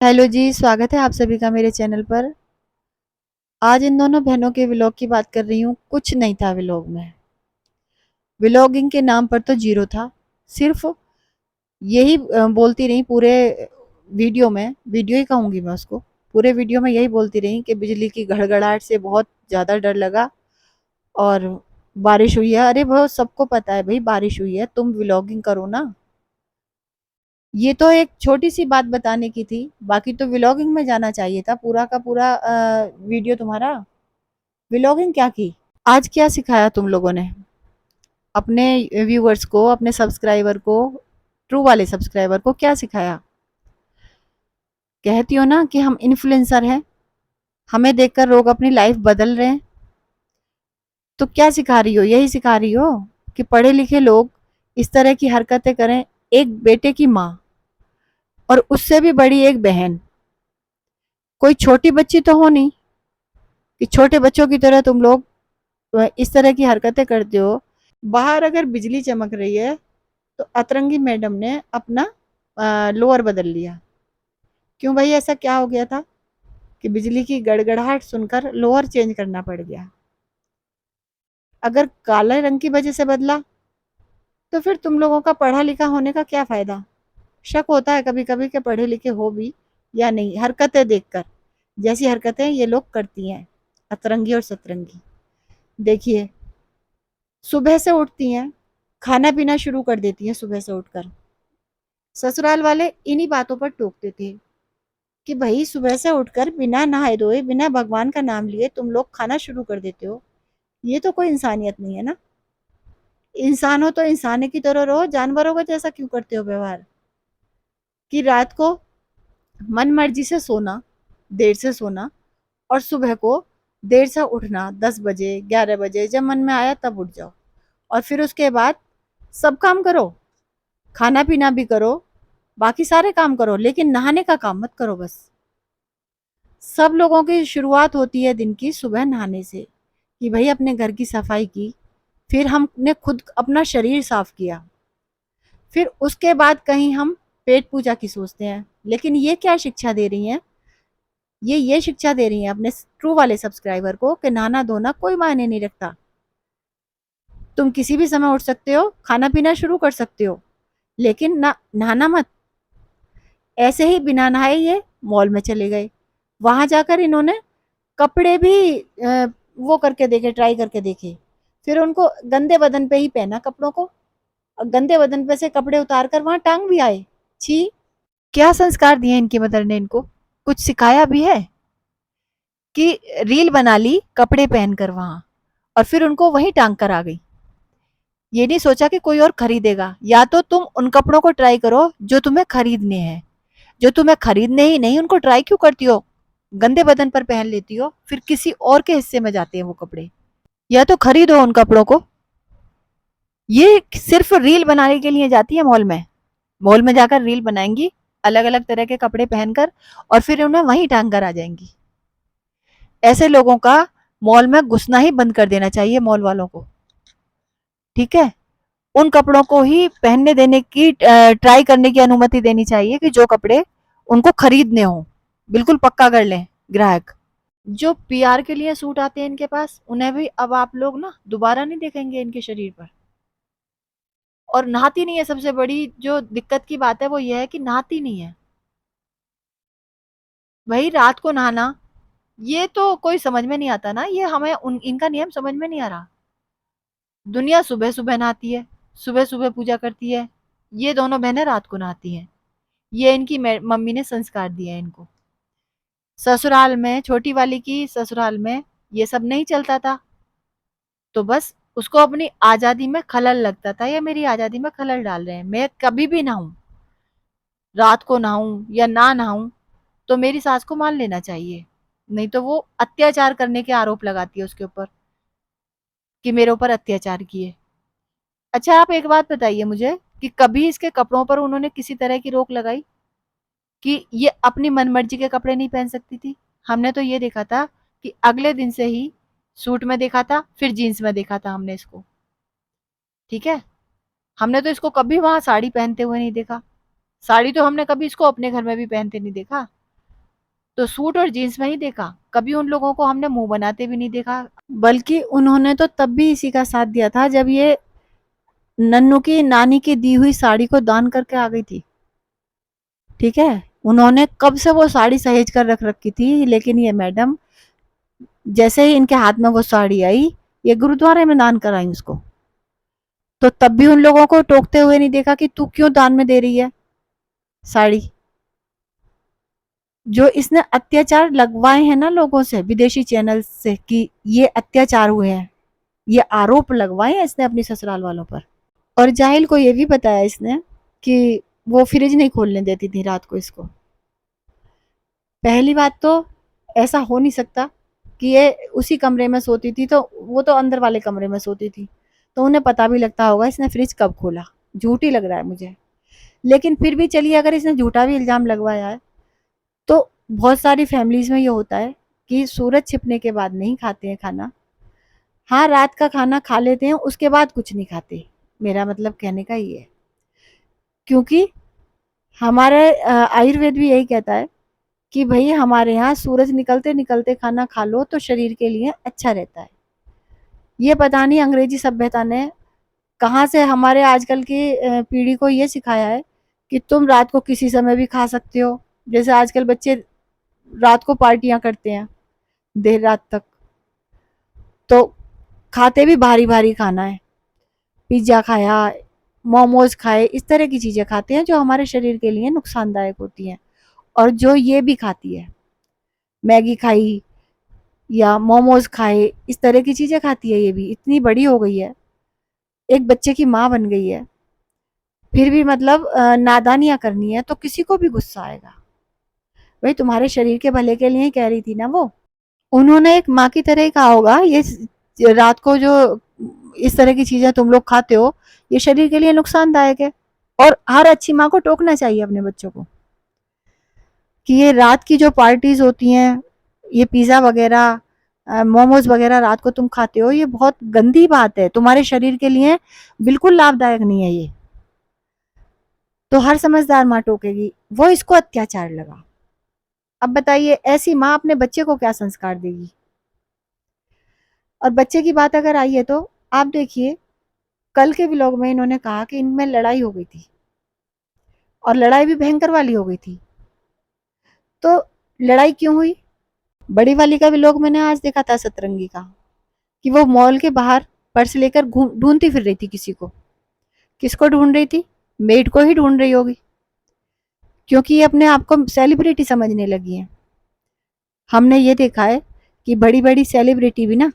Hello जी, स्वागत है आप सभी का मेरे चैनल पर। आज इन दोनों बहनों के व्लॉग की बात कर रही हूँ। कुछ नहीं था व्लॉग में। व्लॉगिंग के नाम पर तो जीरो था। सिर्फ यही बोलती रही पूरे वीडियो में, वीडियो ही कहूँगी मैं उसको। पूरे वीडियो में यही बोलती रही कि बिजली की गड़गड़ाहट से बहुत ज़्यादा डर लगा और बारिश हुई है। अरे वो सबको पता है भाई, बारिश हुई है, तुम व्लॉगिंग करो ना। ये तो एक छोटी सी बात बताने की थी, बाकी तो व्लॉगिंग में जाना चाहिए था पूरा का पूरा वीडियो तुम्हारा। व्लॉगिंग क्या की? आज क्या सिखाया तुम लोगों ने अपने व्यूवर्स को, अपने सब्सक्राइबर को, ट्रू वाले सब्सक्राइबर को क्या सिखाया? कहती हो ना कि हम इन्फ्लुएंसर हैं, हमें देखकर लोग अपनी लाइफ बदल रहे हैं। तो क्या सिखा रही हो? यही सिखा रही हो कि पढ़े लिखे लोग इस तरह की हरकतें करें। एक बेटे की माँ और उससे भी बड़ी एक बहन, कोई छोटी बच्ची तो हो नहीं कि छोटे बच्चों की तरह तुम लोग इस तरह की हरकतें करते हो। बाहर अगर बिजली चमक रही है तो अतरंगी मैडम ने अपना लोअर बदल लिया। क्यों भाई, ऐसा क्या हो गया था कि बिजली की गड़गड़ाहट सुनकर लोअर चेंज करना पड़ गया? अगर काले रंग की वजह से बदला तो फिर तुम लोगों का पढ़ा लिखा होने का क्या फायदा? शक होता है कभी कभी कि पढ़े लिखे हो भी या नहीं, हरकतें देखकर। जैसी हरकतें ये लोग करती हैं, अतरंगी और सतरंगी। देखिए, सुबह से उठती हैं, खाना पीना शुरू कर देती हैं सुबह से उठकर। ससुराल वाले इन्हीं बातों पर टोकते थे कि भाई सुबह से उठकर बिना नहाए धोए, बिना भगवान का नाम लिए तुम लोग खाना शुरू कर देते हो। ये तो कोई इंसानियत नहीं है ना। इंसान हो तो इंसान की तरह रहो, जानवरों का जैसा क्यों करते हो व्यवहार? कि रात को मन मर्जी से सोना, देर से सोना, और सुबह को देर से उठना, 10 बजे 11 बजे जब मन में आया तब उठ जाओ। और फिर उसके बाद सब काम करो, खाना पीना भी करो, बाकी सारे काम करो, लेकिन नहाने का काम मत करो बस। सब लोगों की शुरुआत होती है दिन की सुबह नहाने से, कि भाई अपने घर की सफाई की, फिर हमने खुद अपना शरीर साफ किया, फिर उसके बाद कहीं हम पेट पूजा की सोचते हैं। लेकिन ये क्या शिक्षा दे रही हैं? ये शिक्षा दे रही हैं अपने ट्रू वाले सब्सक्राइबर को कि नहाना धोना कोई मायने नहीं रखता। तुम किसी भी समय उठ सकते हो, खाना पीना शुरू कर सकते हो, लेकिन ना नहाना मत। ऐसे ही बिना नहाए ये मॉल में चले गए। वहां जाकर इन्होंने कपड़े भी वो करके देखे, ट्राई करके देखे। फिर उनको गंदे बदन पे ही पहना कपड़ों को, और गंदे बदन पे से कपड़े उतार कर वहां टांग भी आए। छी! क्या संस्कार दिए इनकी मदर ने इनको? कुछ सिखाया भी है? कि रील बना ली कपड़े पहनकर वहां, और फिर उनको वहीं टांग कर आ गई। ये नहीं सोचा कि कोई और खरीदेगा। या तो तुम उन कपड़ों को ट्राई करो जो तुम्हें खरीदने हैं। जो तुम्हें खरीदने ही नहीं, उनको ट्राई क्यों करती हो? गंदे बदन पर पहन लेती हो, फिर किसी और के हिस्से में जाते हैं वो कपड़े। या तो खरीदो उन कपड़ों को। ये सिर्फ रील बनाने के लिए जाती है मॉल में। मॉल में जाकर रील बनाएंगी, अलग अलग तरह के कपड़े पहनकर, और फिर उन्हें वहीं टांग कर आ जाएंगी। ऐसे लोगों का मॉल में घुसना ही बंद कर देना चाहिए, मॉल वालों को। ठीक है? उन कपड़ों को ही पहनने देने की, ट्राई करने की अनुमति देनी चाहिए कि जो कपड़े उनको खरीदने हो। बिल्कुल पक्का कर लें ग्राहक। जो पीआर के लिए सूट आते हैं इनके पास, उन्हें भी अब आप लोग ना दोबारा नहीं देखेंगे इनके शरीर पर। और नहाती नहीं है, सबसे बड़ी जो दिक्कत की बात है वो ये है कि नहाती नहीं है। वही रात को नहाना, ये तो कोई समझ में नहीं आता ना। ये हमें इनका नियम समझ में नहीं आ रहा। दुनिया सुबह सुबह नहाती है, सुबह सुबह पूजा करती है, ये दोनों बहनें रात को नहाती हैं। ये इनकी मम्मी ने संस्कार दिया है इनको। ससुराल में, छोटी वाली की ससुराल में ये सब नहीं चलता था, तो बस उसको अपनी आजादी में खलल लगता था, ये मेरी आजादी में खलल डाल रहे हैं। मैं कभी भी नहाऊं, रात को नहाऊं या ना नहाऊं, तो मेरी सास को मान लेना चाहिए। नहीं तो वो अत्याचार करने के आरोप लगाती है उसके ऊपर, कि मेरे ऊपर अत्याचार किए। अच्छा, आप एक बात बताइए मुझे कि कभी इसके कपड़ों पर उन्होंने किसी तरह की रोक लगाई कि ये अपनी मनमर्जी के कपड़े नहीं पहन सकती थी? हमने तो ये देखा था कि अगले दिन से ही सूट में देखा था, फिर जीन्स में देखा था हमने इसको। ठीक है? हमने तो इसको कभी वहां साड़ी पहनते हुए नहीं देखा। साड़ी तो हमने कभी इसको अपने घर में भी पहनते नहीं देखा। तो सूट और जीन्स में ही देखा, कभी उन लोगों को हमने मुंह बनाते भी नहीं देखा। बल्कि उन्होंने तो तब भी इसी का साथ दिया था जब ये नन्नू की नानी की दी हुई साड़ी को दान करके आ गई थी। ठीक है, उन्होंने कब से वो साड़ी सहेज कर रख रखी थी, लेकिन ये मैडम जैसे ही इनके हाथ में वो साड़ी आई, ये गुरुद्वारे में दान कराई उसको। तो तब भी उन लोगों को टोकते हुए नहीं देखा कि तू क्यों दान में दे रही है साड़ी। जो इसने अत्याचार लगवाए हैं ना लोगों से, विदेशी चैनल से, कि ये अत्याचार हुए हैं, ये आरोप लगवाए हैं इसने अपनी ससुराल वालों पर। और जाहिल को ये भी बताया इसने कि वो फ्रिज नहीं खोलने देती थी रात को इसको। पहली बात तो ऐसा हो नहीं सकता कि ये उसी कमरे में सोती थी, तो वो तो अंदर वाले कमरे में सोती थी, तो उन्हें पता भी लगता होगा इसने फ्रिज कब खोला। झूठ ही लग रहा है मुझे। लेकिन फिर भी चलिए, अगर इसने झूठा भी इल्ज़ाम लगवाया है, तो बहुत सारी फैमिलीज़ में ये होता है कि सूरज छिपने के बाद नहीं खाते हैं खाना। हाँ, रात का खाना खा लेते हैं, उसके बाद कुछ नहीं खाते। मेरा मतलब कहने का ये है। क्योंकि हमारे आयुर्वेद भी यही कहता है कि भई हमारे यहाँ सूरज निकलते-निकलते खाना खा लो तो शरीर के लिए अच्छा रहता है। ये पता नहीं अंग्रेजी सभ्यता ने कहाँ से हमारे आजकल की पीढ़ी को ये सिखाया है कि तुम रात को किसी समय भी खा सकते हो। जैसे आजकल बच्चे रात को पार्टियाँ करते हैं, देर रात तक। तो खाते भी भारी-भारी खाना है। पिज़्ज़ा खाया, मोमोज़ खाए, इस तरह की चीज़ें खाते हैं जो हमारे शरीर के लिए नुकसानदायक होती हैं। और जो ये भी खाती है, मैगी खाई या मोमोज़ खाए, इस तरह की चीज़ें खाती है ये भी। इतनी बड़ी हो गई है, एक बच्चे की माँ बन गई है, फिर भी मतलब नादानियाँ करनी है तो किसी को भी गुस्सा आएगा। भाई तुम्हारे शरीर के भले के लिए ही कह रही थी ना वो। उन्होंने एक माँ की तरह ही कहा होगा, ये रात को जो इस तरह की चीज़ें तुम लोग खाते हो, ये शरीर के लिए नुकसानदायक है। और हर अच्छी माँ को टोकना चाहिए अपने बच्चों को कि ये रात की जो पार्टीज़ होती हैं, ये पिज़्ज़ा वगैरह, मोमोज़ वगैरह रात को तुम खाते हो, ये बहुत गंदी बात है, तुम्हारे शरीर के लिए बिल्कुल लाभदायक नहीं है ये। तो हर समझदार माँ टोकेगी, वो इसको अत्याचार लगा। अब बताइए ऐसी माँ अपने बच्चे को क्या संस्कार देगी। और बच्चे की बात अगर आई है तो आप देखिए, कल के व्लॉग में इन्होंने कहा कि इनमें लड़ाई हो गई थी, और लड़ाई भी भयंकर वाली हो गई थी। तो लड़ाई क्यों हुई? बड़ी वाली का व्लॉग मैंने आज देखा था, सतरंगी का, कि वो मॉल के बाहर पर्स लेकर ढूंढती फिर रही थी किसी को। किसको ढूंढ रही थी? मेड को ही ढूंढ रही होगी, क्योंकि ये अपने आप को सेलिब्रिटी समझने लगी है। हमने ये देखा है कि बड़ी बड़ी सेलिब्रिटी भी ना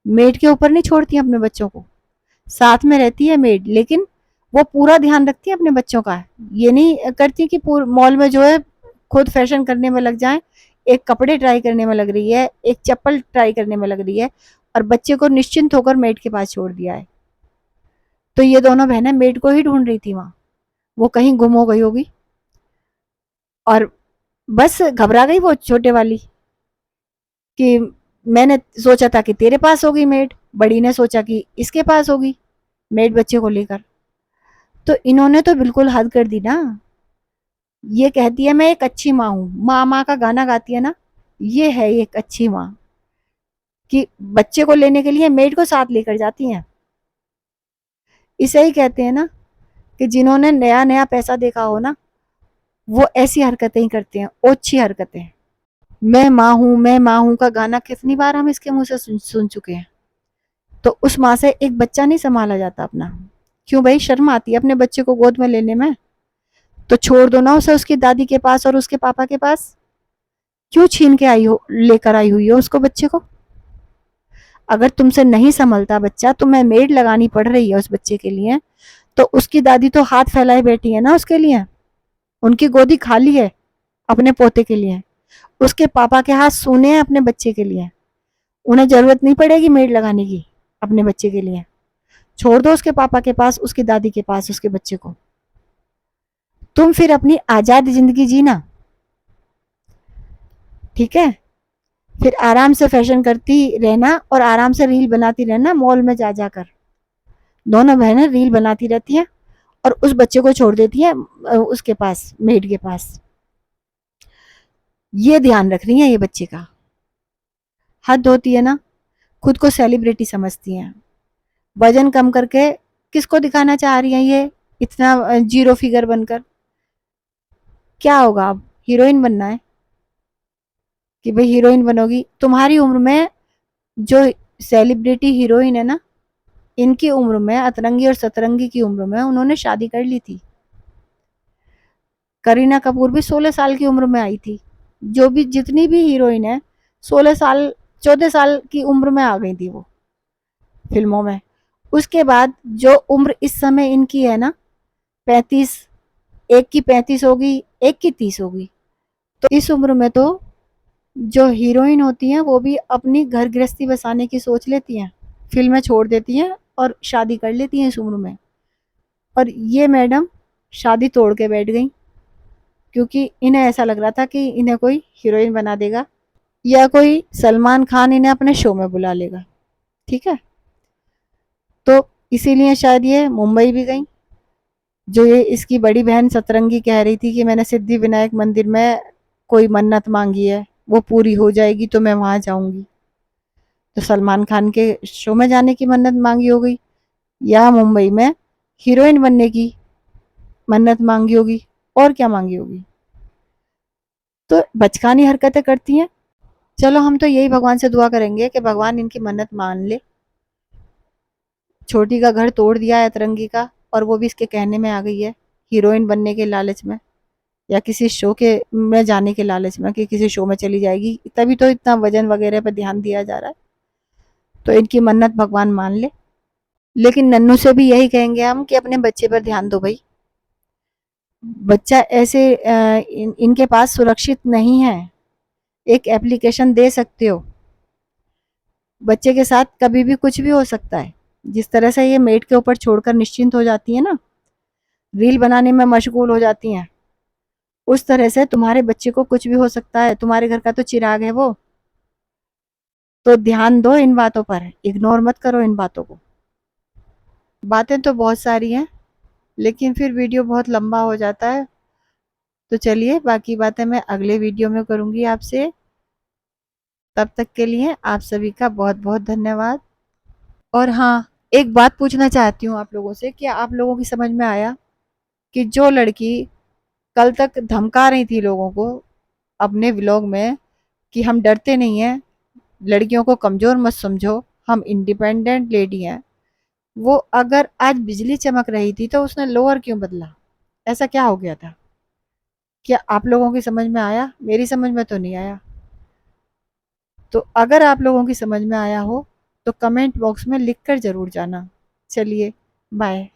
मेड के ऊपर नहीं छोड़ती अपने बच्चों को, साथ में रहती है मेड, लेकिन वो पूरा ध्यान रखती है अपने बच्चों का। ये नहीं करती कि मॉल में जो है खुद फैशन करने में लग जाए, एक कपड़े ट्राई करने में लग रही है, एक चप्पल ट्राई करने में लग रही है, और बच्चे को निश्चिंत होकर मेड के पास छोड़ दिया है। तो ये दोनों बहनें मेड को ही ढूंढ रही थी वहां, वो कहीं गुम हो गई होगी, और बस घबरा गई वो छोटे वाली कि मैंने सोचा था कि तेरे पास होगी मेड, बड़ी ने सोचा कि इसके पास होगी मेड बच्चे को लेकर। तो इन्होंने तो बिल्कुल हद कर दी ना। ये कहती है मैं एक अच्छी माँ हूँ, माँ माँ का गाना गाती है ना, ये है एक अच्छी माँ, कि बच्चे को लेने के लिए मेड को साथ लेकर जाती हैं। इसे ही कहते हैं ना कि जिन्होंने नया नया पैसा देखा हो ना, वो ऐसी हरकतें ही करते हैं, ओछी हरकतें। मैं माँ हूँ का गाना कितनी बार हम इसके मुंह से सुन चुके हैं। तो उस माँ से एक बच्चा नहीं संभाला जाता अपना। क्यों भाई, शर्म आती है अपने बच्चे को गोद में लेने में? तो छोड़ दो ना उसे उसकी दादी के पास और उसके पापा के पास। क्यों छीन के आई हो, लेकर आई हुई हो उसको, बच्चे को? अगर तुमसे नहीं संभलता बच्चा, तुम्हें मेड लगानी पड़ रही है उस बच्चे के लिए, तो उसकी दादी तो हाथ फैलाए बैठी है ना उसके लिए, उनकी गोदी खाली है अपने पोते के लिए, उसके पापा के हाथ सूने हैं अपने बच्चे के लिए, उन्हें जरूरत नहीं पड़ेगी मेड लगाने की अपने बच्चे के लिए। छोड़ दो उसके पापा के पास, उसकी दादी के पास उसके बच्चे को। तुम फिर अपनी आजाद जिंदगी जीना, ठीक है? फिर आराम से फैशन करती रहना और आराम से रील बनाती रहना मॉल में जा जाकर। दोनों बहनें रील बनाती रहती हैं और उस बच्चे को छोड़ देती है उसके पास, मेड के पास। ये ध्यान रख रही हैं ये बच्चे का। हद होती है ना, खुद को सेलिब्रिटी समझती हैं। वजन कम करके किसको दिखाना चाह रही हैं ये, इतना जीरो फिगर बनकर? क्या होगा अब, हीरोइन बनना है कि भाई हीरोइन बनोगी? तुम्हारी उम्र में जो सेलिब्रिटी हीरोइन है ना, इनकी उम्र में, अतरंगी और सतरंगी की उम्र में उन्होंने शादी कर ली थी। करीना कपूर भी 16 साल की उम्र में आई थी। जो भी जितनी भी हीरोइन है 16 साल 14 साल की उम्र में आ गई थी वो फिल्मों में। उसके बाद जो उम्र इस समय इनकी है ना, 35, एक की 35 होगी, एक की 30 होगी। तो इस उम्र में तो जो हीरोइन होती हैं वो भी अपनी घर गृहस्थी बसाने की सोच लेती हैं, फिल्में छोड़ देती हैं और शादी कर लेती हैं इस उम्र में। और ये मैडम शादी तोड़ के बैठ गई, क्योंकि इन्हें ऐसा लग रहा था कि इन्हें कोई हीरोइन बना देगा या कोई सलमान खान इन्हें अपने शो में बुला लेगा। ठीक है, तो इसीलिए शायद ये मुंबई भी गई। जो ये इसकी बड़ी बहन सतरंगी कह रही थी कि मैंने सिद्धि विनायक मंदिर में कोई मन्नत मांगी है, वो पूरी हो जाएगी तो मैं वहां जाऊंगी। तो सलमान खान के शो में जाने की मन्नत मांगी हो गई, या मुंबई में हीरोइन बनने की मन्नत मांगी होगी, और क्या मांगी होगी। तो बचकानी हरकतें करती हैं। चलो हम तो यही भगवान से दुआ करेंगे कि भगवान इनकी मन्नत मान ले। छोटी का घर तोड़ दिया है अतरंगी का, और वो भी इसके कहने में आ गई है, हीरोइन बनने के लालच में या किसी शो के में जाने के लालच में कि किसी शो में चली जाएगी, तभी तो इतना वजन वगैरह पर ध्यान दिया जा रहा है। तो इनकी मन्नत भगवान मान ले। लेकिन नन्नू से भी यही कहेंगे हम कि अपने बच्चे पर ध्यान दो भाई। बच्चा ऐसे इनके पास सुरक्षित नहीं है। एक एप्लीकेशन दे सकते हो, बच्चे के साथ कभी भी कुछ भी हो सकता है। जिस तरह से ये मेट के ऊपर छोड़कर निश्चिंत हो जाती है ना, रील बनाने में मशगूल हो जाती हैं, उस तरह से तुम्हारे बच्चे को कुछ भी हो सकता है। तुम्हारे घर का तो चिराग है वो। तो ध्यान दो इन बातों पर, इग्नोर मत करो इन बातों को। बातें तो बहुत सारी हैं, लेकिन फिर वीडियो बहुत लंबा हो जाता है। तो चलिए, बाकी बातें मैं अगले वीडियो में करूंगी आपसे। तब तक के लिए आप सभी का बहुत बहुत धन्यवाद। और हाँ, एक बात पूछना चाहती हूँ आप लोगों से, क्या आप लोगों की समझ में आया कि जो लड़की कल तक धमका रही थी लोगों को अपने व्लॉग में कि हम डरते नहीं हैं, लड़कियों को कमज़ोर मत समझो, हम इंडिपेंडेंट लेडी हैं, वो अगर आज बिजली चमक रही थी तो उसने लोअर क्यों बदला? ऐसा क्या हो गया था? क्या आप लोगों की समझ में आया? मेरी समझ में तो नहीं आया। तो अगर आप लोगों की समझ में आया हो तो कमेंट बॉक्स में लिख कर ज़रूर जाना। चलिए, बाय।